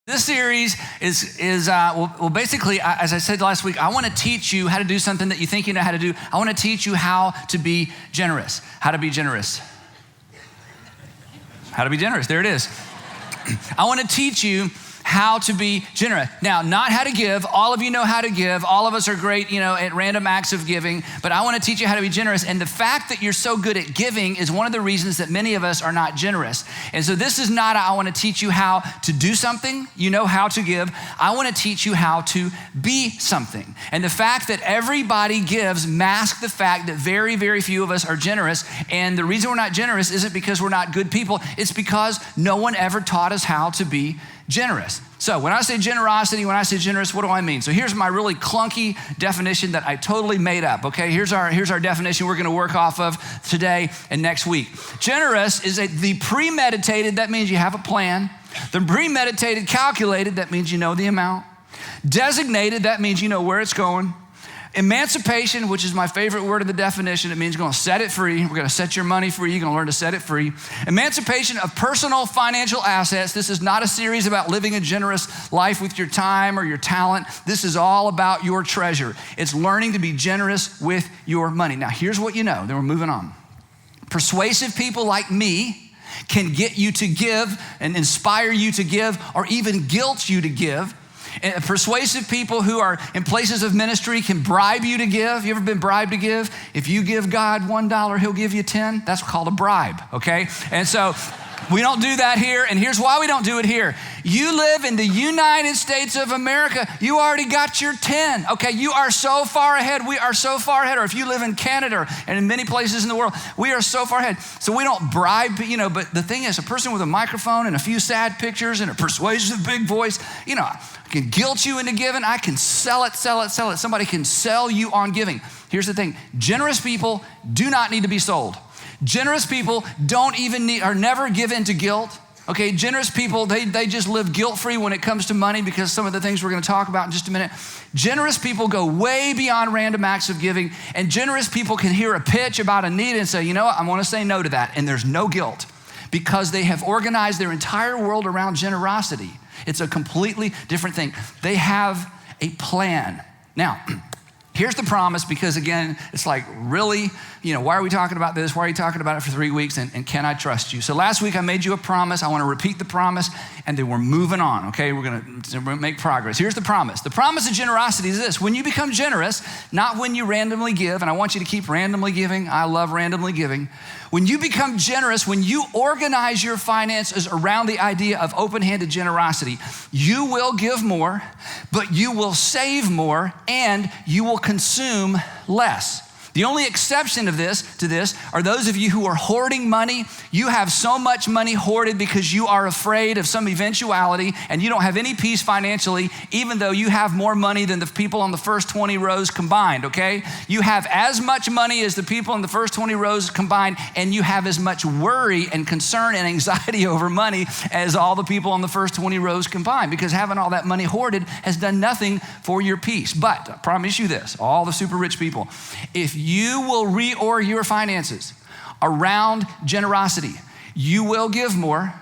This series is basically, as I said last week, I want to teach you how to do something that you think you know how to do. I want to teach you how to be generous. How to be generous. How to be generous. There it is. I want to teach you how to be generous. Now, not how to give. All of you know how to give. All of us are great, at random acts of giving, but I want to teach you how to be generous. And the fact that you're so good at giving is one of the reasons that many of us are not generous. And so this is not, I want to teach you how to do something. You know how to give. I want to teach you how to be something. And the fact that everybody gives masks the fact that very, very few of us are generous. And the reason we're not generous isn't because we're not good people. It's because no one ever taught us how to be generous. So when I say generosity, when I say generous, what do I mean? So here's my really clunky definition that I totally made up, okay? Here's our definition we're gonna work off of today and next week. Generous is the premeditated, that means you have a plan. The premeditated, calculated, that means you know the amount. Designated, that means you know where it's going. Emancipation, which is my favorite word of the definition, it means you're gonna set it free. We're gonna set your money free. You're gonna learn to set it free. Emancipation of personal financial assets. This is not a series about living a generous life with your time or your talent. This is all about your treasure. It's learning to be generous with your money. Now, here's what you know, then we're moving on. Persuasive people like me can get you to give and inspire you to give or even guilt you to give. And persuasive people who are in places of ministry can bribe you to give. You ever been bribed to give? If you give God $1, he'll give you 10. That's called a bribe, okay? And so we don't do that here, and here's why we don't do it here. You live in the United States of America. You already got your 10, okay? You are so far ahead. We are so far ahead. Or if you live in Canada and in many places in the world, we are so far ahead. So we don't bribe, but the thing is, a person with a microphone and a few sad pictures and a persuasive big voice, I can guilt you into giving. I can sell it. Somebody can sell you on giving. Here's the thing. Generous people do not need to be sold. Generous people don't even need or never give in to guilt. Okay, generous people, they just live guilt-free when it comes to money because some of the things we're gonna talk about in just a minute. Generous people go way beyond random acts of giving, and generous people can hear a pitch about a need and say, you know what, I wanna say no to that, and there's no guilt because they have organized their entire world around generosity. It's a completely different thing. They have a plan. Now, here's the promise, because again, it's like, really, why are we talking about this? Why are you talking about it for 3 weeks? And can I trust you? So last week I made you a promise. I want to repeat the promise, and then we're moving on, okay? We're gonna make progress. Here's the promise. The promise of generosity is this. When you become generous, not when you randomly give, and I want you to keep randomly giving. I love randomly giving. When you become generous, when you organize your finances around the idea of open-handed generosity, you will give more, but you will save more, and you will consume less. The only exception to this are those of you who are hoarding money. You have so much money hoarded because you are afraid of some eventuality and you don't have any peace financially, even though you have more money than the people on the first 20 rows combined, okay? You have as much money as the people in the first 20 rows combined, and you have as much worry and concern and anxiety over money as all the people on the first 20 rows combined, because having all that money hoarded has done nothing for your peace. But I promise you this, all the super rich people, if you will reorg your finances around generosity, you will give more.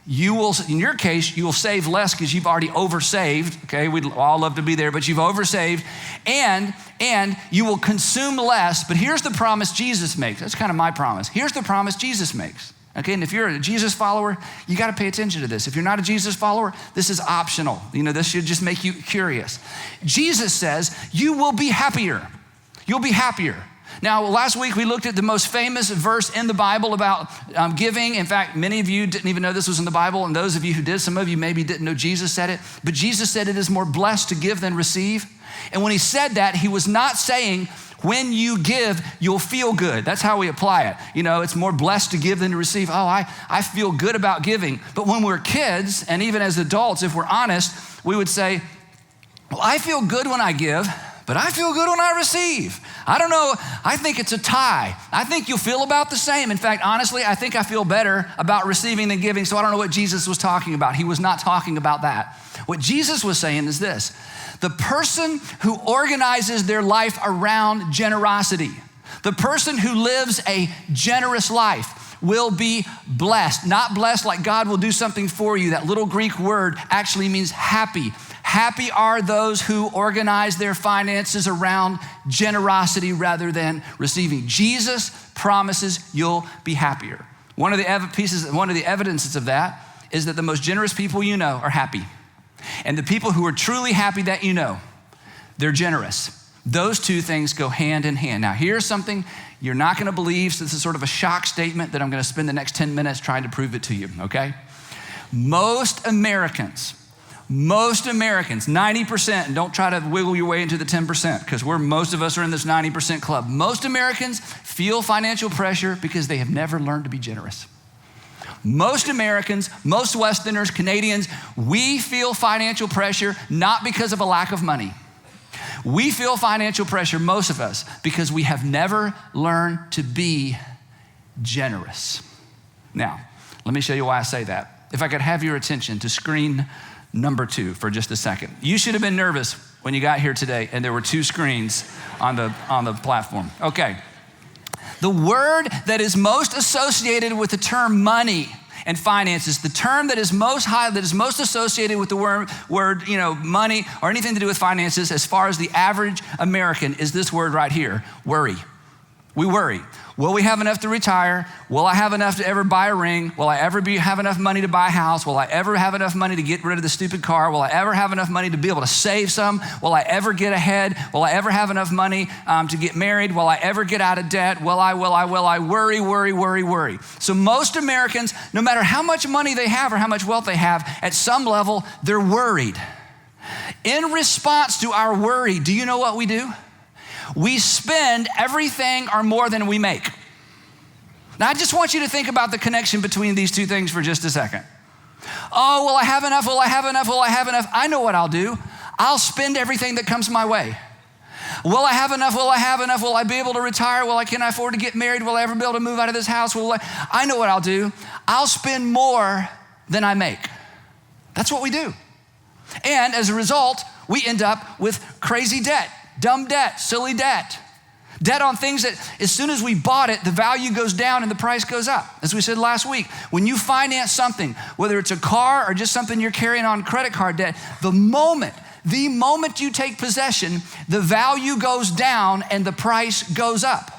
You will, in your case, you will save less because you've already oversaved. Okay, we'd all love to be there, but you've oversaved, and you will consume less. But here's the promise Jesus makes. That's kind of my promise. Here's the promise Jesus makes. Okay, and if you're a Jesus follower, you got to pay attention to this. If you're not a Jesus follower, this is optional. This should just make you curious. Jesus says you will be happier. You'll be happier. Now, last week we looked at the most famous verse in the Bible about giving. In fact, many of you didn't even know this was in the Bible, and those of you who did, some of you maybe didn't know Jesus said it, but Jesus said it is more blessed to give than receive. And when he said that, he was not saying when you give, you'll feel good. That's how we apply it. It's more blessed to give than to receive. Oh, I feel good about giving. But when we're kids, and even as adults, if we're honest, we would say, well, I feel good when I give, but I feel good when I receive. I don't know, I think it's a tie. I think you'll feel about the same. In fact, honestly, I think I feel better about receiving than giving, so I don't know what Jesus was talking about. He was not talking about that. What Jesus was saying is this: the person who organizes their life around generosity, the person who lives a generous life, will be blessed. Not blessed like God will do something for you. That little Greek word actually means happy. Happy are those who organize their finances around generosity rather than receiving. Jesus promises you'll be happier. One of the evidences of that is that the most generous people you know are happy. And the people who are truly happy that you know, they're generous. Those two things go hand in hand. Now, here's something you're not gonna believe, so this is sort of a shock statement that I'm gonna spend the next 10 minutes trying to prove it to you, okay? Most Americans, 90%, and don't try to wiggle your way into the 10% because most of us are in this 90% club. Most Americans feel financial pressure because they have never learned to be generous. Most Americans, most Westerners, Canadians, we feel financial pressure not because of a lack of money. We feel financial pressure, most of us, because we have never learned to be generous. Now, let me show you why I say that. If I could have your attention to screen number 2 for just a second. You should have been nervous when you got here today and there were 2 screens on the platform. Okay. The word that is most associated with the term money and finances, the term that is most associated with the word, money or anything to do with finances as far as the average American is this word right here, worry. We worry. Will we have enough to retire? Will I have enough to ever buy a ring? Will I ever have enough money to buy a house? Will I ever have enough money to get rid of the stupid car? Will I ever have enough money to be able to save some? Will I ever get ahead? Will I ever have enough money to get married? Will I ever get out of debt? Will I? Worry. So most Americans, no matter how much money they have or how much wealth they have, at some level, they're worried. In response to our worry, do you know what we do? We spend everything or more than we make. Now, I just want you to think about the connection between these two things for just a second. Oh, will I have enough? Will I have enough? Will I have enough? I know what I'll do. I'll spend everything that comes my way. Will I have enough? Will I have enough? Will I be able to retire? Can I afford to get married? Will I ever be able to move out of this house? I know what I'll do. I'll spend more than I make. That's what we do. And as a result, we end up with crazy debt. Dumb debt, silly debt. Debt on things that as soon as we bought it, the value goes down and the price goes up. As we said last week, when you finance something, whether it's a car or just something you're carrying on credit card debt, the moment you take possession, the value goes down and the price goes up.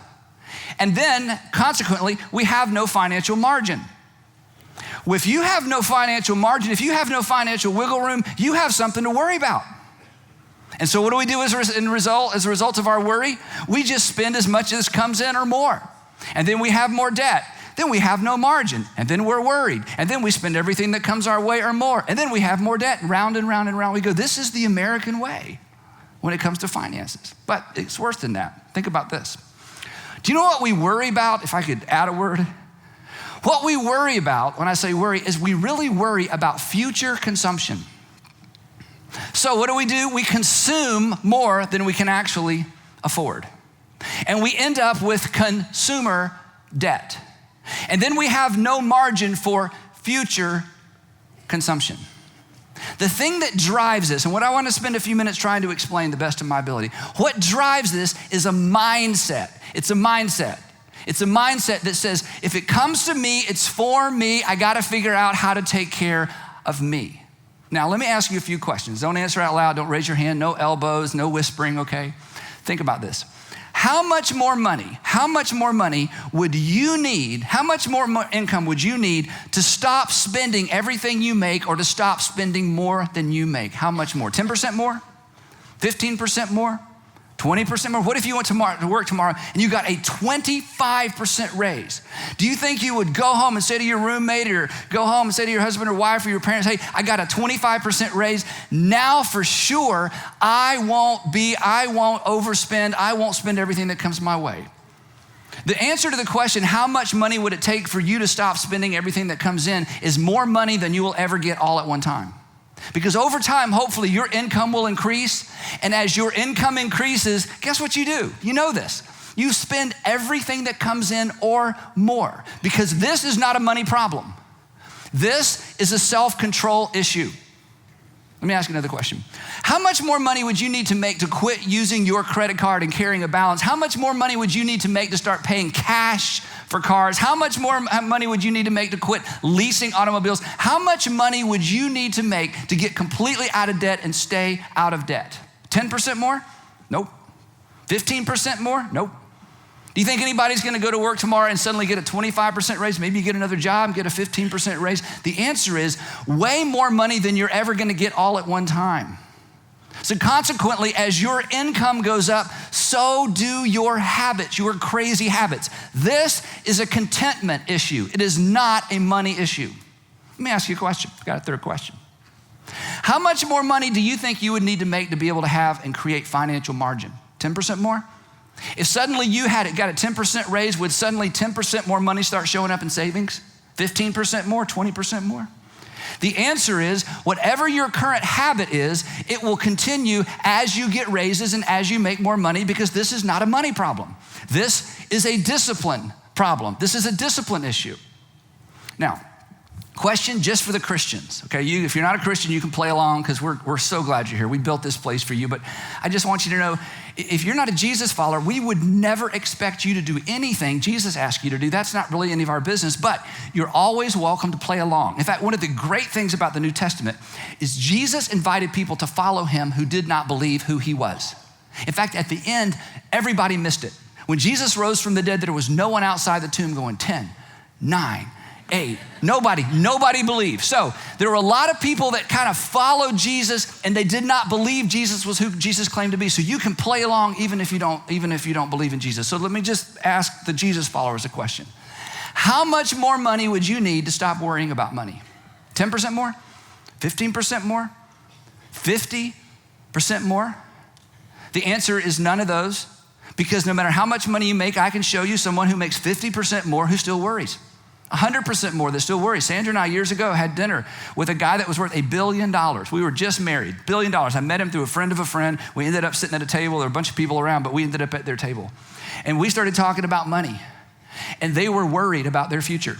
And then consequently, we have no financial margin. If you have no financial margin, if you have no financial wiggle room, you have something to worry about. And so what do we do as a result of our worry? We just spend as much as comes in or more. And then we have more debt. Then we have no margin. And then we're worried. And then we spend everything that comes our way or more. And then we have more debt. Round and round and round we go. This is the American way when it comes to finances. But it's worse than that. Think about this. Do you know what we worry about? If I could add a word. What we worry about, when I say worry, is we really worry about future consumption. So what do? We consume more than we can actually afford. And we end up with consumer debt. And then we have no margin for future consumption. The thing that drives this, and what I want to spend a few minutes trying to explain the best of my ability, what drives this is a mindset. It's a mindset. It's a mindset that says, if it comes to me, it's for me. I got to figure out how to take care of me. Now, let me ask you a few questions. Don't answer out loud. Don't raise your hand. No elbows, no whispering, okay? Think about this. How much more money would you need, how much more income would you need to stop spending everything you make or to stop spending more than you make? How much more? 10% more? 15% more? 20% more? What if you went to work tomorrow and you got a 25% raise? Do you think you would go home and say to your roommate or go home and say to your husband or wife or your parents, hey, I got a 25% raise. Now for sure, I won't overspend. I won't spend everything that comes my way. The answer to the question, how much money would it take for you to stop spending everything that comes in, is more money than you will ever get all at one time. Because over time, hopefully your income will increase. And as your income increases, guess what you do? You know this. You spend everything that comes in or more. Because this is not a money problem. This is a self-control issue. Let me ask you another question. How much more money would you need to make to quit using your credit card and carrying a balance? How much more money would you need to make to start paying cash for cars? How much more money would you need to make to quit leasing automobiles? How much money would you need to make to get completely out of debt and stay out of debt? 10% more? Nope. 15% more? Nope. Do you think anybody's gonna go to work tomorrow and suddenly get a 25% raise? Maybe you get another job, get a 15% raise. The answer is way more money than you're ever gonna get all at one time. So consequently, as your income goes up, so do your habits, your crazy habits. This is a contentment issue. It is not a money issue. Let me ask you a question. I've got a third question. How much more money do you think you would need to make to be able to have and create financial margin? 10% more? If suddenly you got a 10% raise, would suddenly 10% more money start showing up in savings? 15% more, 20% more? The answer is whatever your current habit is, it will continue as you get raises and as you make more money, because this is not a money problem. This is a discipline problem. This is a discipline issue. Now, question just for the Christians, okay? If you're not a Christian, you can play along because we're so glad you're here. We built this place for you, but I just want you to know, if you're not a Jesus follower, we would never expect you to do anything Jesus asked you to do. That's not really any of our business, but you're always welcome to play along. In fact, one of the great things about the New Testament is Jesus invited people to follow him who did not believe who he was. In fact, at the end, everybody missed it. When Jesus rose from the dead, there was no one outside the tomb going 10, 9, 8. Nobody believed. So there were a lot of people that kind of followed Jesus and they did not believe Jesus was who Jesus claimed to be. So you can play along even if you don't believe in Jesus. So let me just ask the Jesus followers a question. How much more money would you need to stop worrying about money? 10% more? 15% more? 50% more? The answer is none of those, because no matter how much money you make, I can show you someone who makes 50% more who still worries. 100% more that still worries. Sandra and I years ago had dinner with a guy that was worth $1 billion. We were just married, $1 billion. I met him through a friend of a friend. We ended up sitting at a table. There were a bunch of people around, but we ended up at their table. And we started talking about money. And they were worried about their future.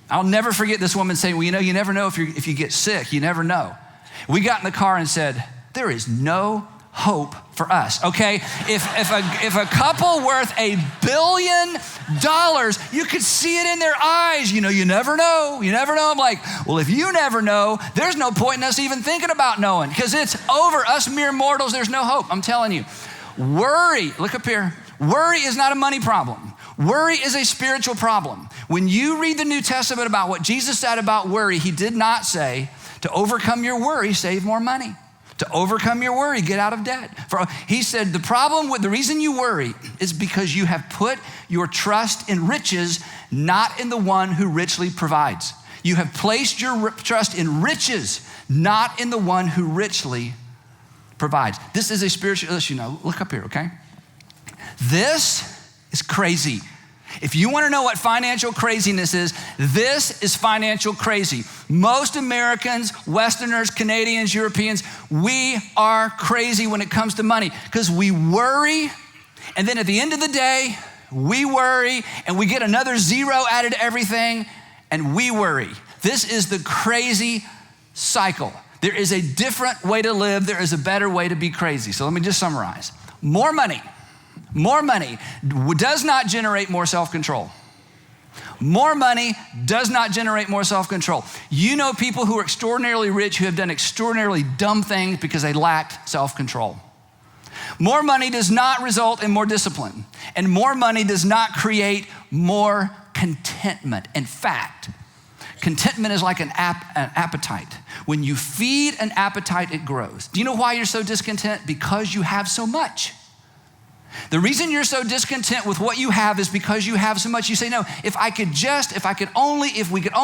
I'll never forget this woman saying, well, you never know if you get sick. You never know. We got in the car and said, there is no hope for us, okay? If a couple worth $1 billion, you could see it in their eyes. You never know. I'm like, well, if you never know, there's no point in us even thinking about knowing, because it's over. Us mere mortals, there's no hope. I'm telling you. Worry, look up here. Worry is not a money problem. Worry is a spiritual problem. When you read the New Testament about what Jesus said about worry, he did not say, to overcome your worry, save more money. To overcome your worry, get out of debt. He said the reason you worry is because you have put your trust in riches, not in the one who richly provides. You have placed your trust in riches, not in the one who richly provides. This is a spiritual issue. Now, look up here, okay? This is crazy. If you want to know what financial craziness is, this is financial crazy. Most Americans, Westerners, Canadians, Europeans, we are crazy when it comes to money because we worry, and then at the end of the day, we worry, and we get another zero added to everything, and we worry. This is the crazy cycle. There is a different way to live. There is a better way to be crazy. So let me just summarize. More money does not generate more self-control. More money does not generate more self-control. You know people who are extraordinarily rich who have done extraordinarily dumb things because they lacked self-control. More money does not result in more discipline, and more money does not create more contentment. In fact, contentment is like an appetite. When you feed an appetite, it grows. Do you know why you're so discontent? Because you have so much. The reason you're so discontent with what you have is because you have so much. You say, no, if we could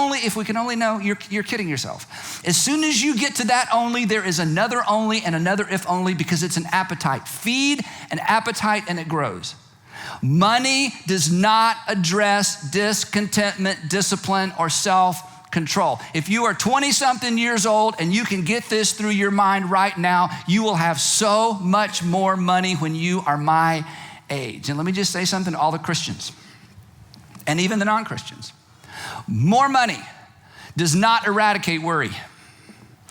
only, no, you're kidding yourself. As soon as you get to that only, there is another only and another if only, because it's an appetite. Feed an appetite and it grows. Money does not address discontentment, discipline, or self-control. If you are 20-something years old and you can get this through your mind right now, you will have so much more money when you are my age. And let me just say something to all the Christians and even the non-Christians. More money does not eradicate worry.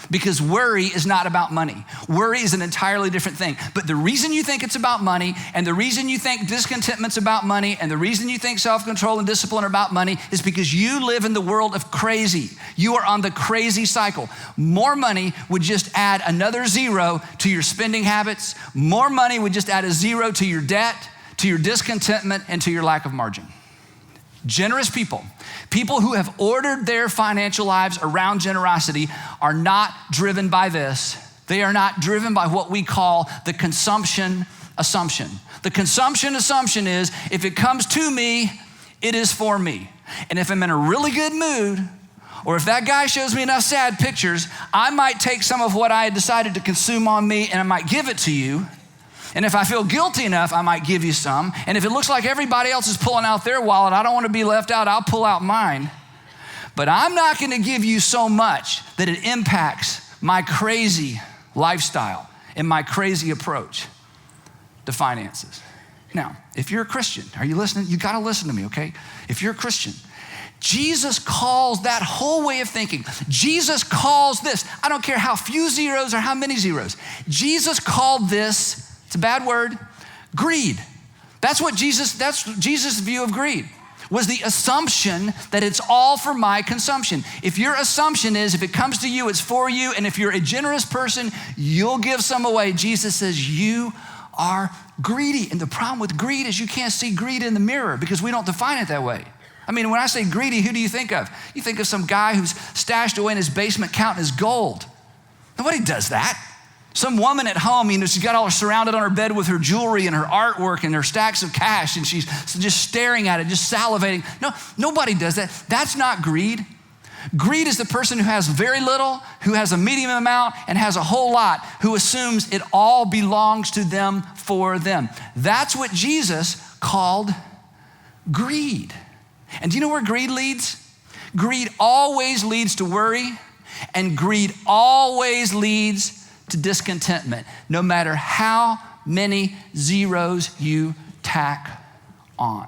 Because worry is not about money. Worry is an entirely different thing. But the reason you think it's about money, and the reason you think discontentment's about money, and the reason you think self-control and discipline are about money is because you live in the world of crazy. You are on the crazy cycle. More money would just add another zero to your spending habits. More money would just add a zero to your debt, to your discontentment, and to your lack of margin. Generous people who have ordered their financial lives around generosity are not driven by this. They are not driven by what we call the consumption assumption. The consumption assumption is if it comes to me, it is for me. And if I'm in a really good mood, or if that guy shows me enough sad pictures, I might take some of what I had decided to consume on me and I might give it to you. And if I feel guilty enough, I might give you some. And if it looks like everybody else is pulling out their wallet, I don't want to be left out, I'll pull out mine. But I'm not going to give you so much that it impacts my crazy lifestyle and my crazy approach to finances. Now, if you're a Christian, are you listening? You got to listen to me, okay? If you're a Christian, Jesus calls that whole way of thinking. Jesus calls this, I don't care how few zeros or how many zeros. Jesus called this, it's a bad word, greed. That's Jesus' view of greed, was the assumption that it's all for my consumption. If your assumption is if it comes to you, it's for you, and if you're a generous person, you'll give some away, Jesus says you are greedy. And the problem with greed is you can't see greed in the mirror because we don't define it that way. I mean, when I say greedy, who do you think of? You think of some guy who's stashed away in his basement counting his gold. Nobody does that. Some woman at home, she's got all surrounded on her bed with her jewelry and her artwork and her stacks of cash, and she's just staring at it, just salivating. No, nobody does that. That's not greed. Greed is the person who has very little, who has a medium amount, and has a whole lot, who assumes it all belongs to them for them. That's what Jesus called greed. And do you know where greed leads? Greed always leads to worry, and greed always leads to discontentment, no matter how many zeros you tack on.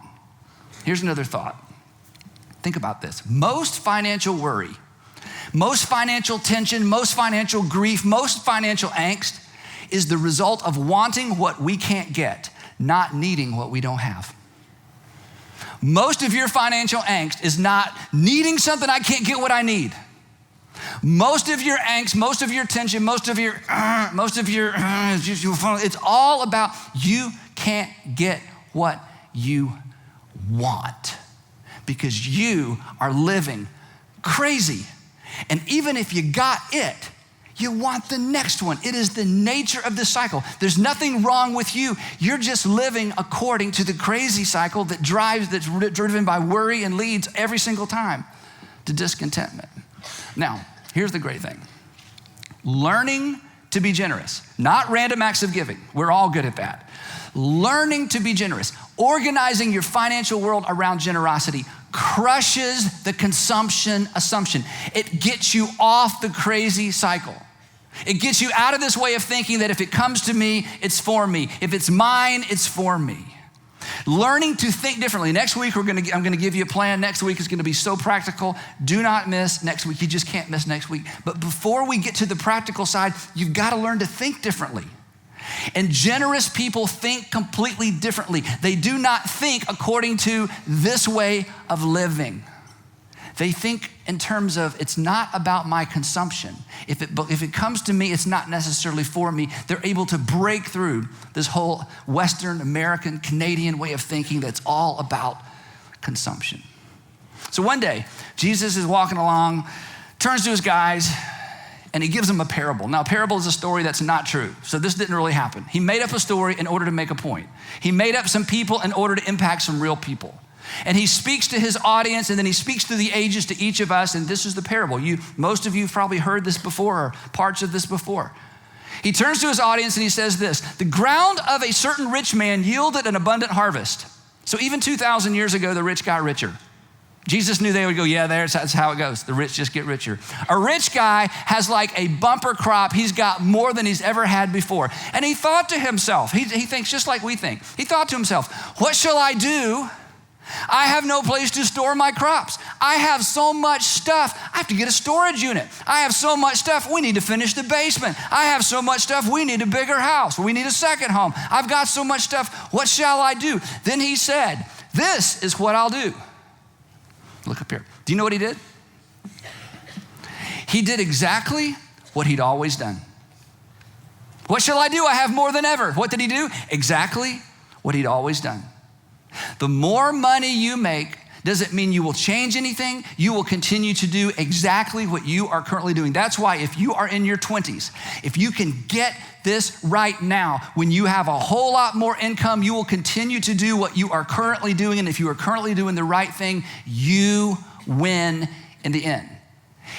Here's another thought. Think about this. Most financial worry, most financial tension, most financial grief, most financial angst is the result of wanting what we can't get, not needing what we don't have. Most of your financial angst is not needing something I can't get what I need. Most of your angst, most of your tension, it's all about you can't get what you want because you are living crazy. And even if you got it, you want the next one. It is the nature of the cycle. There's nothing wrong with you. You're just living according to the crazy cycle that's driven by worry and leads every single time to discontentment. Now, here's the great thing. Learning to be generous, not random acts of giving. We're all good at that. Learning to be generous, organizing your financial world around generosity crushes the consumption assumption. It gets you off the crazy cycle. It gets you out of this way of thinking that if it comes to me, it's for me. If it's mine, it's for me. Learning to think differently. Next week, I'm gonna give you a plan. Next week is gonna be so practical. Do not miss next week. You just can't miss next week. But before we get to the practical side, you've gotta learn to think differently. And generous people think completely differently. They do not think according to this way of living. They think in terms of, it's not about my consumption. If it comes to me, it's not necessarily for me. They're able to break through this whole Western American, Canadian way of thinking that's all about consumption. So one day, Jesus is walking along, turns to his guys, and he gives them a parable. Now, a parable is a story that's not true. So this didn't really happen. He made up a story in order to make a point. He made up some people in order to impact some real people. And he speaks to his audience, and then he speaks through the ages to each of us, and this is the parable. Most of you have probably heard this before, or parts of this before. He turns to his audience and he says this: the ground of a certain rich man yielded an abundant harvest. So even 2,000 years ago, the rich got richer. Jesus knew they would go, yeah, that's how it goes. The rich just get richer. A rich guy has like a bumper crop. He's got more than he's ever had before. And he thought to himself, he thinks just like we think. He thought to himself, what shall I do? I have no place to store my crops. I have so much stuff. I have to get a storage unit. I have so much stuff. We need to finish the basement. I have so much stuff. We need a bigger house. We need a second home. I've got so much stuff. What shall I do? Then he said, this is what I'll do. Look up here. Do you know what he did? He did exactly what he'd always done. What shall I do? I have more than ever. What did he do? Exactly what he'd always done. The more money you make doesn't mean you will change anything. You will continue to do exactly what you are currently doing. That's why if you are in your 20s, if you can get this right now, when you have a whole lot more income, you will continue to do what you are currently doing. And if you are currently doing the right thing, you win in the end.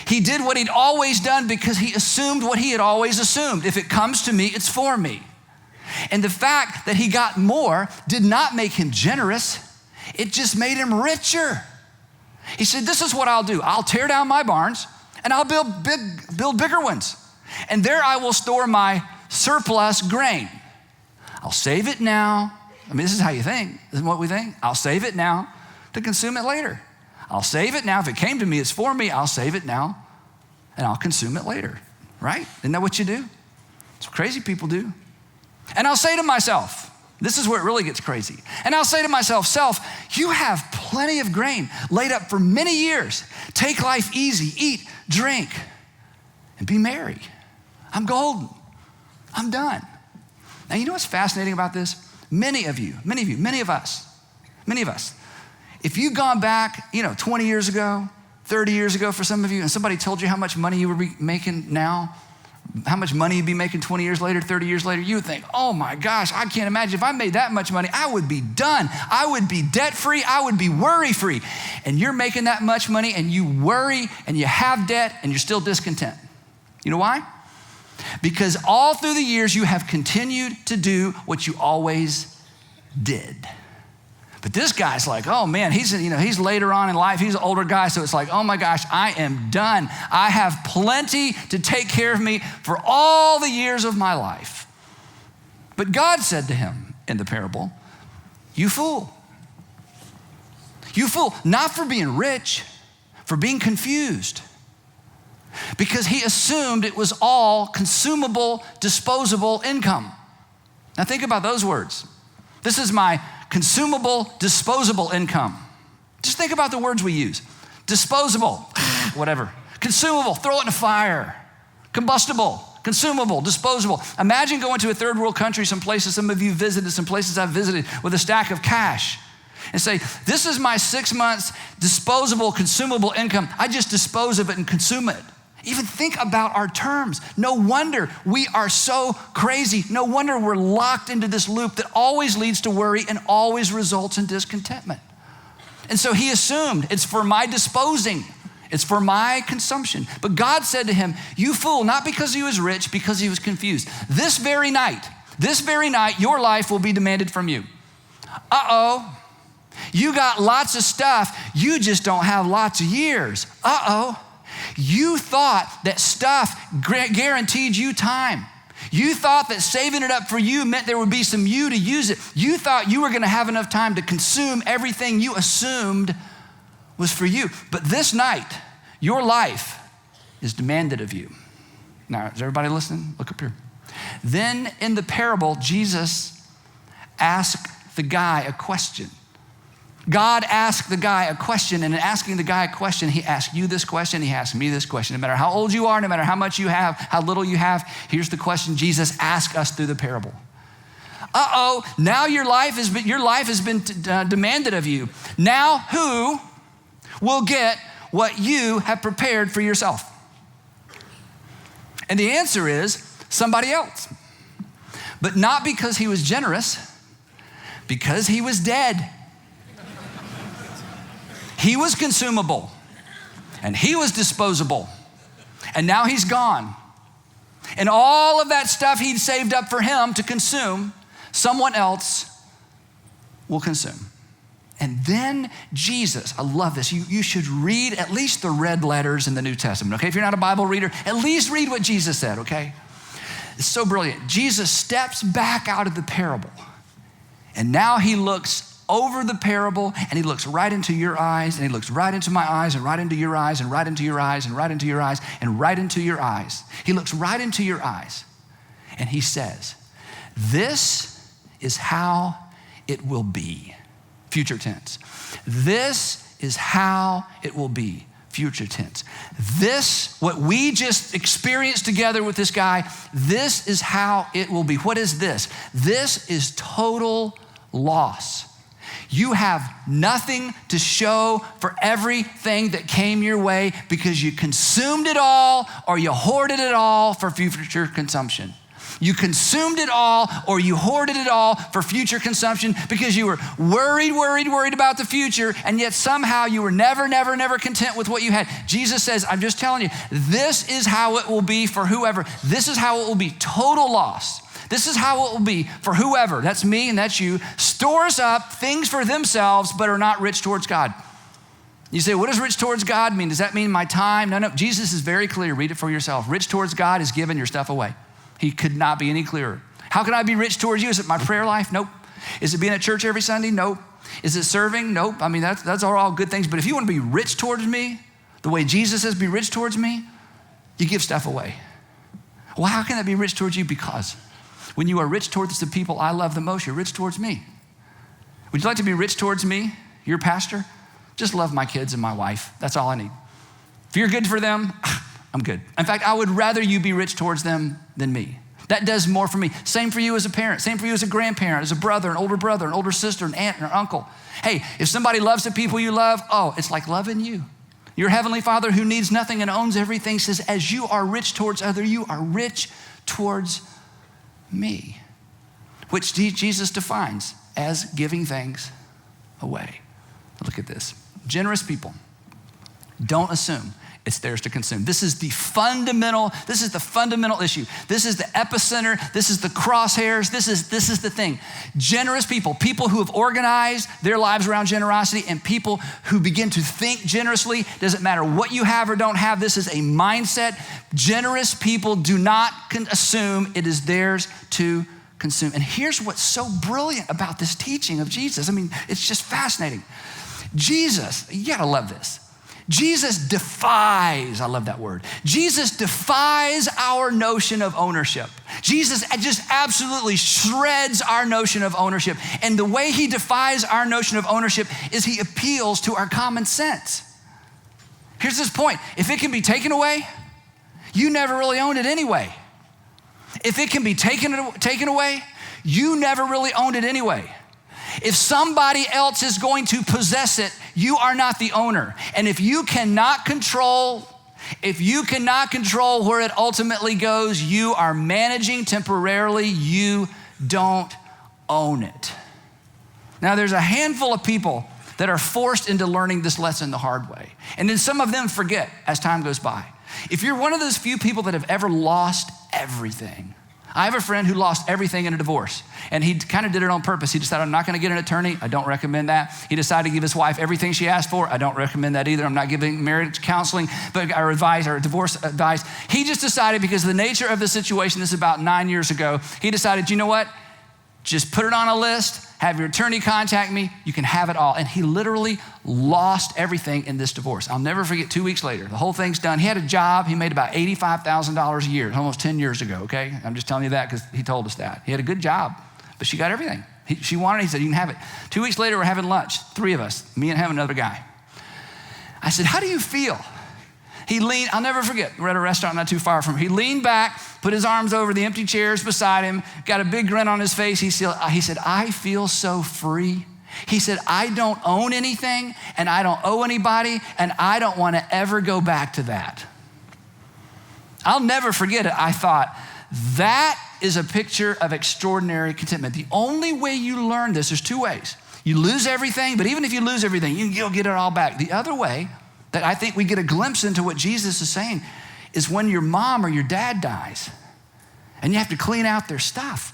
He did what he'd always done because he assumed what he had always assumed. If it comes to me, it's for me. And the fact that he got more did not make him generous. It just made him richer. He said, this is what I'll do. I'll tear down my barns and I'll build bigger ones. And there I will store my surplus grain. I'll save it now. I mean, this is how you think. This is what we think. I'll save it now to consume it later. I'll save it now. If it came to me, it's for me. I'll save it now and I'll consume it later, right? Isn't that what you do? It's what crazy people do. And I'll say to myself, this is where it really gets crazy. And I'll say to myself, self, you have plenty of grain laid up for many years. Take life easy, eat, drink, and be merry. I'm golden. I'm done. Now, you know what's fascinating about this? Many of us, if you'd gone back, 20 years ago, 30 years ago for some of you, and somebody told you how much money you would be making now, how much money you'd be making 20 years later, 30 years later, you would think, oh my gosh, I can't imagine if I made that much money, I would be done. I would be debt-free. I would be worry-free. And you're making that much money and you worry and you have debt and you're still discontent. You know why? Because all through the years, you have continued to do what you always did. But this guy's like, oh man, he's later on in life. He's an older guy. So it's like, oh my gosh, I am done. I have plenty to take care of me for all the years of my life. But God said to him in the parable, you fool. You fool, not for being rich, for being confused. Because he assumed it was all consumable, disposable income. Now think about those words. This is my consumable, disposable income. Just think about the words we use. Disposable, whatever. Consumable, throw it in a fire. Combustible, consumable, disposable. Imagine going to a third world country, some places some of you visited, some places I've visited, with a stack of cash and say, this is my 6 months disposable, consumable income. I just dispose of it and consume it. Even think about our terms. No wonder we are so crazy. No wonder we're locked into this loop that always leads to worry and always results in discontentment. And so he assumed it's for my disposing. It's for my consumption. But God said to him, you fool, not because he was rich, because he was confused. This very night, your life will be demanded from you. Uh-oh. You got lots of stuff. You just don't have lots of years. Uh-oh. You thought that stuff guaranteed you time. You thought that saving it up for you meant there would be some you to use it. You thought you were going to have enough time to consume everything you assumed was for you. But this night, your life is demanded of you. Now, is everybody listening? Look up here. Then in the parable, Jesus asked the guy a question. God asked the guy a question, and in asking the guy a question, he asked you this question, he asked me this question. No matter how old you are, no matter how much you have, how little you have, here's the question Jesus asked us through the parable. Uh-oh, now your life has been demanded of you. Now who will get what you have prepared for yourself? And the answer is somebody else. But not because he was generous, because he was dead. He was consumable and he was disposable and now he's gone. And all of that stuff he'd saved up for him to consume, someone else will consume. And then Jesus, I love this. You should read at least the red letters in the New Testament, okay? If you're not a Bible reader, at least read what Jesus said, okay? It's so brilliant. Jesus steps back out of the parable and now he looks over the parable and he looks right into your eyes and he looks right into my eyes and right into your eyes and right into your eyes and right into your eyes and right into your eyes. He looks right into your eyes and he says, this is how it will be. Future tense. This is how it will be. Future tense. This, what we just experienced together with this guy, this is how it will be. What is this? This is total loss. You have nothing to show for everything that came your way because you consumed it all or you hoarded it all for future consumption. You consumed it all or you hoarded it all for future consumption because you were worried about the future, and yet somehow you were never content with what you had. Jesus says, I'm just telling you, this is how it will be for whoever. This is how it will be, total loss. This is how it will be for whoever, that's me and that's you, stores up things for themselves but are not rich towards God. You say, what does rich towards God mean? Does that mean my time? No. Jesus is very clear. Read it for yourself. Rich towards God is giving your stuff away. He could not be any clearer. How can I be rich towards you? Is it my prayer life? Nope. Is it being at church every Sunday? Nope. Is it serving? Nope. I mean, that's all good things. But if you want to be rich towards me, the way Jesus says be rich towards me, you give stuff away. Well, how can that be rich towards you? Because when you are rich towards the people I love the most, you're rich towards me. Would you like to be rich towards me, your pastor? Just love my kids and my wife. That's all I need. If you're good for them, I'm good. In fact, I would rather you be rich towards them than me. That does more for me. Same for you as a parent. Same for you as a grandparent, as a brother, an older sister, an aunt, and an uncle. Hey, if somebody loves the people you love, it's like loving you. Your heavenly Father who needs nothing and owns everything says, as you are rich towards other, you are rich towards me, which Jesus defines as giving things away. Look at this. Generous people don't assume it's theirs to consume. This is the fundamental issue. This is the epicenter. This is the crosshairs. This is the thing. Generous people who have organized their lives around generosity, and people who begin to think generously. Doesn't matter what you have or don't have. This is a mindset. Generous people do not assume it is theirs to consume. And here's what's so brilliant about this teaching of Jesus. I mean, it's just fascinating. Jesus, you gotta love this. Jesus defies, I love that word. Jesus defies our notion of ownership. Jesus just absolutely shreds our notion of ownership. And the way he defies our notion of ownership is he appeals to our common sense. Here's this point. If it can be taken away, you never really owned it anyway. If it can be taken away, you never really owned it anyway. If somebody else is going to possess it, you are not the owner. And if you cannot control where it ultimately goes, you are managing temporarily, you don't own it. Now, there's a handful of people that are forced into learning this lesson the hard way. And then some of them forget as time goes by. If you're one of those few people that have ever lost everything, I have a friend who lost everything in a divorce, and he kind of did it on purpose. He decided, I'm not gonna get an attorney. I don't recommend that. He decided to give his wife everything she asked for. I don't recommend that either. I'm not giving marriage counseling or advice or divorce advice. He just decided, because of the nature of the situation, this is about 9 years ago, he decided, you know what? Just put it on a list, have your attorney contact me, you can have it all. And he literally lost everything in this divorce. I'll never forget, 2 weeks later, the whole thing's done. He had a job, he made about $85,000 a year, almost 10 years ago, okay? I'm just telling you that because he told us that. He had a good job, but she got everything. She wanted it, he said, you can have it. 2 weeks later, we're having lunch, 3 of us, me and him, another guy. I said, how do you feel? He leaned, I'll never forget, we're at a restaurant not too far from him. He leaned back, put his arms over the empty chairs beside him, got a big grin on his face. He said, I feel so free. He said, I don't own anything and I don't owe anybody and I don't want to ever go back to that. I'll never forget it. I thought, that is a picture of extraordinary contentment. The only way you learn this, there's 2 ways. You lose everything, but even if you lose everything, you'll get it all back. The other way that I think we get a glimpse into what Jesus is saying is when your mom or your dad dies and you have to clean out their stuff.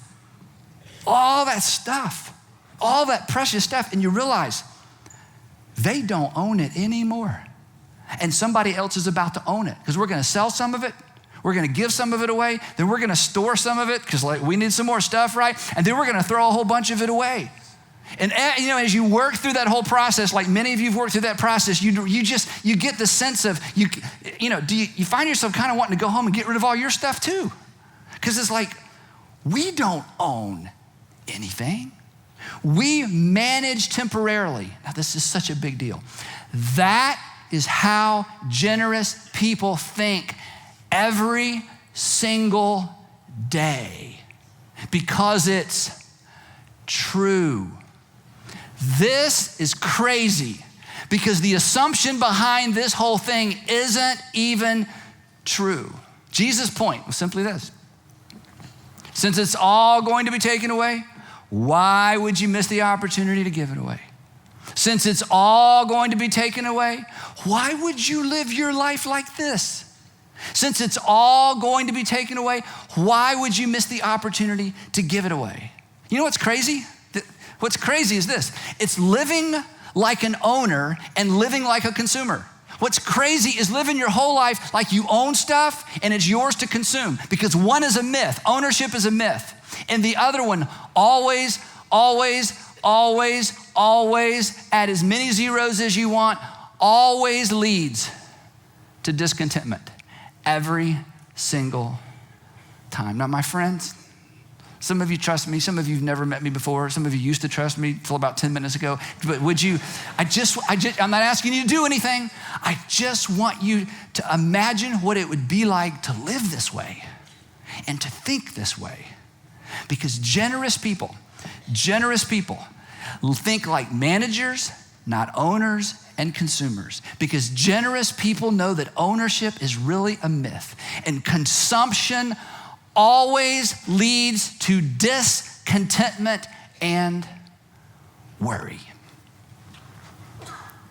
All that stuff, all that precious stuff, and you realize they don't own it anymore. And somebody else is about to own it, because we're gonna sell some of it, we're gonna give some of it away, then we're gonna store some of it because we need some more stuff, right? And then we're gonna throw a whole bunch of it away. And as you work through that whole process, like many of you have worked through that process, you get the sense of, you find yourself kind of wanting to go home and get rid of all your stuff too. Because it's like, we don't own anything. We manage temporarily. Now, this is such a big deal. That is how generous people think every single day, because it's true. This is crazy because the assumption behind this whole thing isn't even true. Jesus' point was simply this: since it's all going to be taken away, why would you miss the opportunity to give it away? Since it's all going to be taken away, why would you live your life like this? Since it's all going to be taken away, why would you miss the opportunity to give it away? You know what's crazy? What's crazy is this: it's living like an owner and living like a consumer. What's crazy is living your whole life like you own stuff and it's yours to consume, because one is a myth. Ownership is a myth. And the other one, always, always, always, always, add as many zeros as you want, always leads to discontentment every single time. Now, my friends, some of you trust me, some of you have never met me before, some of you used to trust me till about 10 minutes ago, but would you, I'm not asking you to do anything, I just want you to imagine what it would be like to live this way and to think this way. Because generous people think like managers, not owners and consumers. Because generous people know that ownership is really a myth, and consumption always leads to discontentment and worry.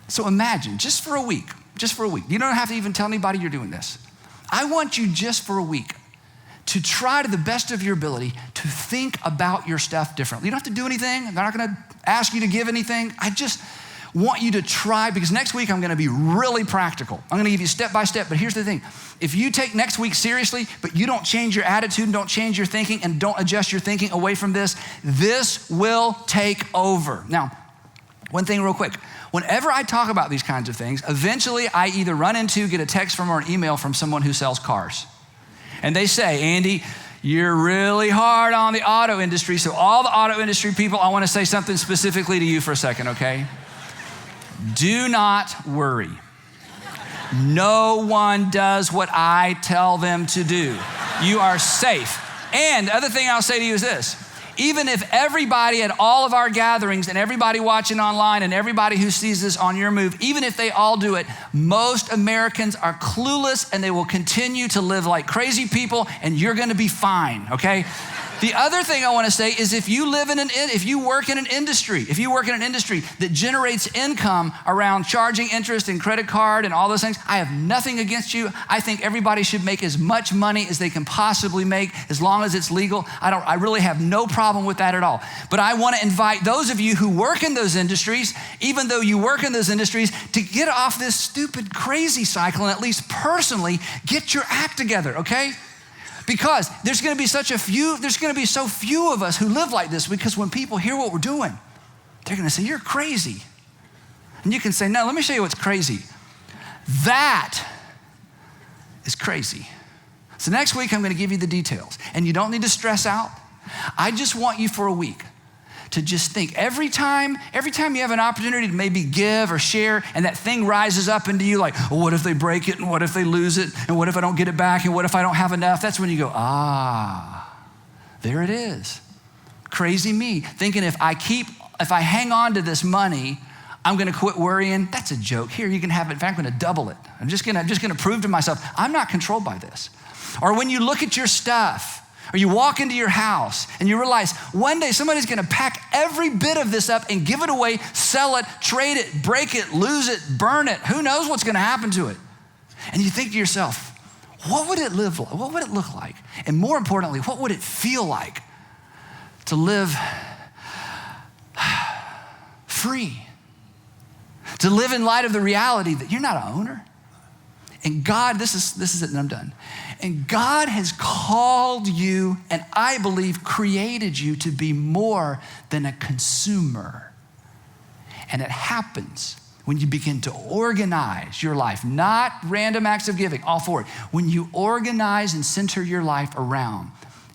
So imagine, just for a week, you don't have to even tell anybody you're doing this. I want you just for a week to try to the best of your ability to think about your stuff differently. You don't have to do anything. I'm not gonna ask you to give anything. I just want you to try, because next week I'm gonna be really practical. I'm gonna give you step by step, but here's the thing. If you take next week seriously, but you don't change your attitude and don't change your thinking and don't adjust your thinking away from this, this will take over. Now, one thing real quick. Whenever I talk about these kinds of things, eventually I either get a text from or an email from someone who sells cars. And they say, Andy, you're really hard on the auto industry. So all the auto industry people, I want to say something specifically to you for a second, okay? Do not worry. No one does what I tell them to do. You are safe. And the other thing I'll say to you is this: even if everybody at all of our gatherings and everybody watching online and everybody who sees this on your move, even if they all do it, most Americans are clueless and they will continue to live like crazy people, and you're gonna be fine, okay? The other thing I wanna say is if you work in an industry that generates income around charging interest and credit card and all those things, I have nothing against you. I think everybody should make as much money as they can possibly make as long as it's legal. I really have no problem with that at all. But I wanna invite those of you who work in those industries, even though you work in those industries, to get off this stupid crazy cycle and at least personally get your act together, okay? Because there's gonna be so few of us who live like this, because when people hear what we're doing, they're gonna say, you're crazy. And you can say, no, let me show you what's crazy. That is crazy. So next week, I'm gonna give you the details, and you don't need to stress out. I just want you for a week to just think, every time you have an opportunity to maybe give or share, and that thing rises up into you like, well, what if they break it, and what if they lose it, and what if I don't get it back, and what if I don't have enough? That's when you go, there it is. Crazy me, thinking if I hang on to this money, I'm gonna quit worrying. That's a joke. Here, you can have it. In fact, I'm gonna double it. I'm just gonna prove to myself, I'm not controlled by this. Or when you look at your stuff, or you walk into your house and you realize one day somebody's gonna pack every bit of this up and give it away, sell it, trade it, break it, lose it, burn it. Who knows what's gonna happen to it? And you think to yourself, what would it look like? And more importantly, what would it feel like to live free? To live in light of the reality that you're not an owner. And God, this is it, and I'm done. And God has called you, and I believe created you to be more than a consumer. And it happens when you begin to organize your life, not random acts of giving, all for it. When you organize and center your life around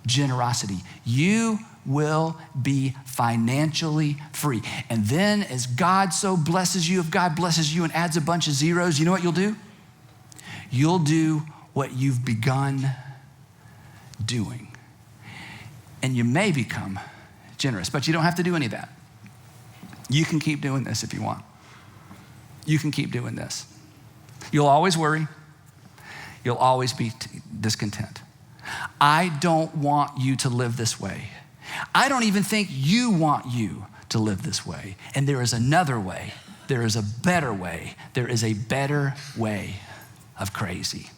generosity, you will be financially free. And then as God so blesses you, if God blesses you and adds a bunch of zeros, you know what you'll do? You'll do what you've begun doing. And you may become generous, but you don't have to do any of that. You can keep doing this if you want. You can keep doing this. You'll always worry. You'll always be discontent. I don't want you to live this way. I don't even think you want you to live this way. And there is another way. There is a better way. There is a better way of crazy.